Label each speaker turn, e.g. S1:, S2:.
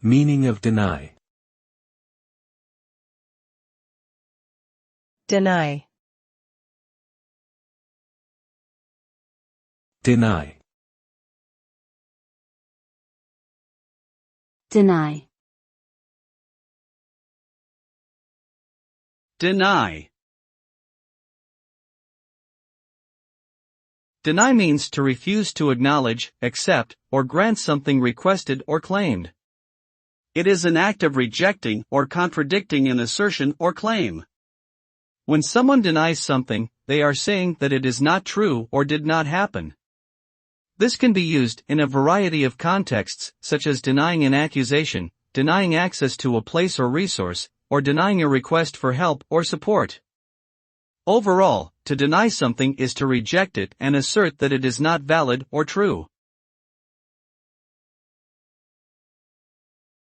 S1: Meaning of deny.
S2: Deny.
S1: Deny.
S3: Deny.
S4: Deny. Deny means to refuse to acknowledge, accept, or grant something requested or claimed. It is an act of rejecting or contradicting an assertion or claim. When someone denies something, they are saying that it is not true or did not happen. This can be used in a variety of contexts, such as denying an accusation, denying access to a place or resource, or denying a request for help or support. Overall, to deny something is to reject it and assert that it is not valid or true.